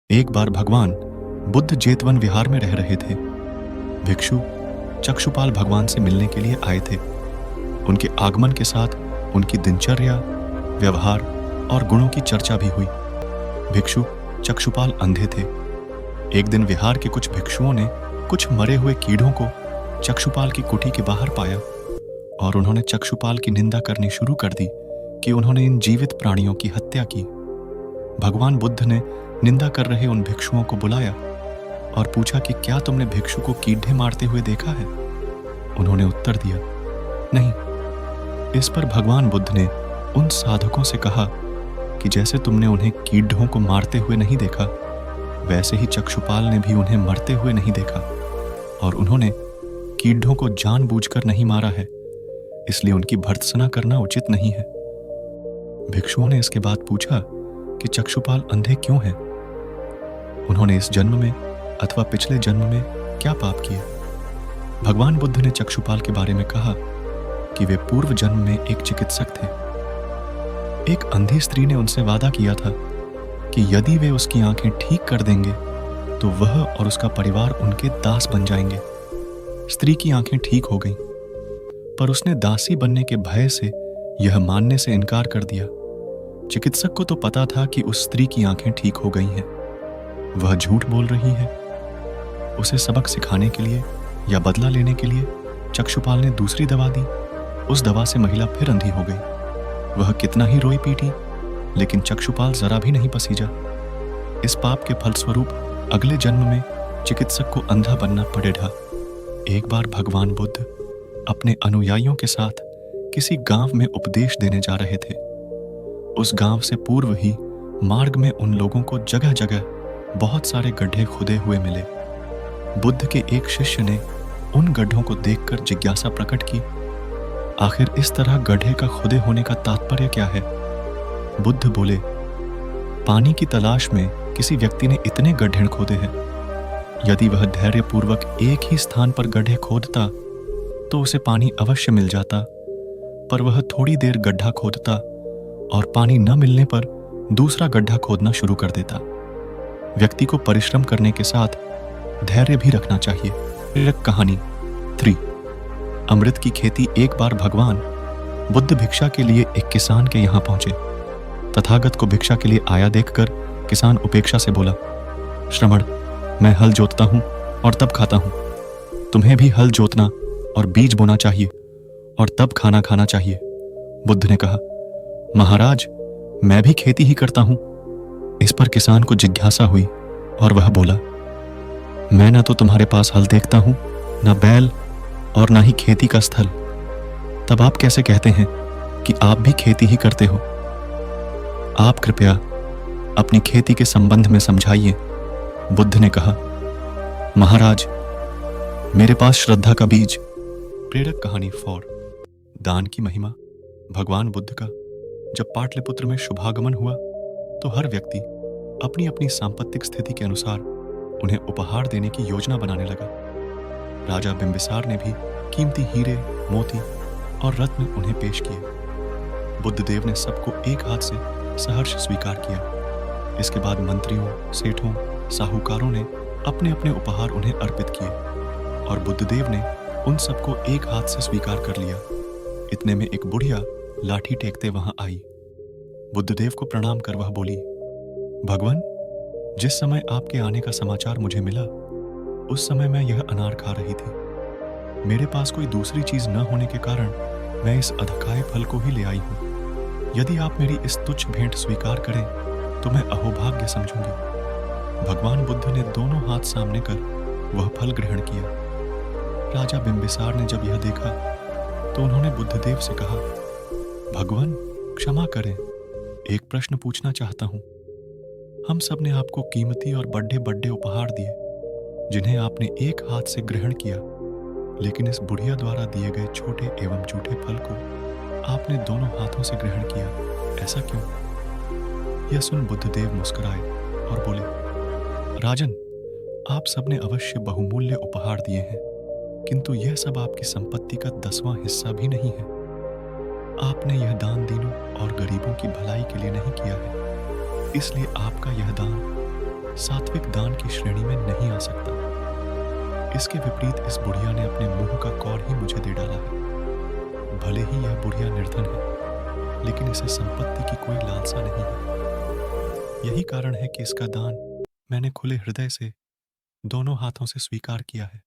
एक बार भगवान बुद्ध जेतवन विहार में रह रहे थे। भिक्षु चक्षुपाल भगवान से मिलने के लिए आए थे। उनके आगमन के साथ उनकी दिनचर्या, व्यवहार और गुणों की चर्चा भी हुई। भिक्षु चक्षुपाल अंधे थे। एक दिन विहार के कुछ भिक्षुओं ने कुछ मरे हुए कीड़ों को चक्षुपाल की कुटी के बाहर पाया और उन्होंने चक्षुपाल की निंदा करनी शुरू कर दी कि उन्होंने इन जीवित प्राणियों की हत्या की। भगवान बुद्ध ने निंदा कर रहे उन भिक्षुओं को बुलाया और पूछा कि क्या तुमने भिक्षु को कीड़े मारते हुए देखा है? उन्होंने उत्तर दिया, नहीं। इस पर भगवान बुद्ध ने उन साधकों से कहा कि जैसे तुमने उन्हें कीड़ों को मारते हुए नहीं देखा, वैसे ही चक्षुपाल ने भी उन्हें मरते हुए नहीं देखा और उन्होंने कीड़ों को जानबूझकर नहीं मारा है, इसलिए उनकी भर्त्सना करना उचित नहीं है। भिक्षुओं ने इसके बाद पूछा कि चक्षुपाल अंधे क्यों हैं? उन्होंने इस जन्म में अथवा पिछले जन्म में क्या पाप किए? भगवान बुद्ध ने चक्षुपाल के बारे में कहा कि वे पूर्व जन्म में एक चिकित्सक थे। एक अंधी स्त्री ने उनसे वादा किया था कि यदि वे उसकी आंखें ठीक कर देंगे तो वह और उसका परिवार उनके दास बन जाएंगे। स्त्री की आंखें ठीक हो गईं, पर उसने दासी बनने के भय से यह मानने से इनकार कर दिया। चिकित्सक को तो पता था कि उस स्त्री की आंखें ठीक हो गई हैं। वह झूठ बोल रही है। उसे सबक सिखाने के लिए या बदला लेने के लिए चक्षुपाल ने दूसरी दवा दी। उस दवा से महिला फिर अंधी हो गई। वह कितना ही रोई पीटी, लेकिन चक्षुपाल जरा भी नहीं पसीजा। इस पाप के फलस्वरूप अगले जन्म में चिकित्सक को अंधा बनना पड़ेगा। एक बार भगवान बुद्ध अपने अनुयायियों के साथ किसी गांव में उपदेश देने जा रहे थे। उस गांव से पूर्व ही मार्ग में उन लोगों को जगह जगह बहुत सारे गड्ढे खुदे हुए मिले। बुद्ध के एक शिष्य ने उन गड्ढों को देखकर जिज्ञासा प्रकट की, आखिर इस तरह गड्ढे का खुदे होने का तात्पर्य क्या है? बुद्ध बोले, पानी की तलाश में किसी व्यक्ति ने इतने गड्ढे खोदे हैं। यदि वह धैर्यपूर्वक एक ही स्थान पर गड्ढे खोदता तो उसे पानी अवश्य मिल जाता, पर वह थोड़ी देर गड्ढा खोदता और पानी न मिलने पर दूसरा गड्ढा खोदना शुरू कर देता। व्यक्ति को परिश्रम करने के साथ धैर्य भी रखना चाहिए। प्रेरक कहानी 3। अमृत की खेती। एक बार भगवान बुद्ध भिक्षा के लिए एक किसान के यहाँ पहुंचे। तथागत को भिक्षा के लिए आया देखकर किसान उपेक्षा से बोला, श्रमण, मैं हल जोतता हूं और तब खाता हूं। तुम्हें भी हल जोतना और बीज बोना चाहिए और तब खाना खाना चाहिए। बुद्ध ने कहा, महाराज, मैं भी खेती ही करता हूं। इस पर किसान को जिज्ञासा हुई और वह बोला, मैं ना तो तुम्हारे पास हल देखता हूं, ना बैल और ना ही खेती का स्थल। तब आप कैसे कहते हैं कि आप भी खेती ही करते हो? आप कृपया अपनी खेती के संबंध में समझाइए। बुद्ध ने कहा, महाराज, मेरे पास श्रद्धा का बीज। प्रेरक कहानी 4। दान की महिमा। भगवान बुद्ध का जब पाटलिपुत्र में शुभागमन हुआ तो हर व्यक्ति अपनी अपनी सांपत्तिक स्थिति के अनुसार उन्हें उपहार देने की योजना बनाने लगा। राजा बिंबिसार ने भी कीमती हीरे, मोती और रत्न उन्हें पेश किए। बुद्ध देव ने सबको एक हाथ से सहर्ष स्वीकार किया। इसके बाद मंत्रियों, सेठों, साहूकारों ने अपने अपने उपहार उन्हें अर्पित किए और बुद्ध देव ने उन सबको एक हाथ से स्वीकार कर लिया। इतने में एक बुढ़िया लाठी टेकते वहां आई। बुद्ध देव को प्रणाम कर वह बोली, भगवान, जिस समय आपके आने का समाचार मुझे मिला उस समय मैं यह अनार खा रही थी। मेरे पास कोई दूसरी चीज न होने के कारण मैं इस अधखाए फल को ही ले आई हूं। यदि आप मेरी इस तुच्छ भेंट स्वीकार करें तो मैं अहोभाग्य समझूंगी। भगवान बुद्ध ने दोनों हाथ सामने कर वह फल ग्रहण किया। राजा बिंबिसार ने जब यह देखा तो उन्होंने बुद्धदेव से कहा, भगवान, क्षमा करें, एक प्रश्न पूछना चाहता हूं। हम सब ने आपको कीमती और बड़े बड़े उपहार दिए जिन्हें आपने एक हाथ से ग्रहण किया, लेकिन इस बुढ़िया द्वारा दिए गए छोटे एवं जूठे फल को आपने दोनों हाथों से ग्रहण किया, ऐसा क्यों? यह सुन बुद्धदेव मुस्कुराए और बोले, राजन, आप सबने अवश्य बहुमूल्य उपहार दिए हैं, किंतु यह सब आपकी संपत्ति का 10वां हिस्सा भी नहीं है। आपने यह दान दीनों और गरीबों की भलाई के लिए नहीं किया है, इसलिए आपका यह दान सात्विक दान की श्रेणी में नहीं आ सकता। इसके विपरीत इस बुढ़िया ने अपने मुंह का कौर ही मुझे दे डाला है। भले ही यह बुढ़िया निर्धन है, लेकिन इसे संपत्ति की कोई लालसा नहीं है। यही कारण है कि इसका दान मैंने खुले हृदय से दोनों हाथों से स्वीकार किया है।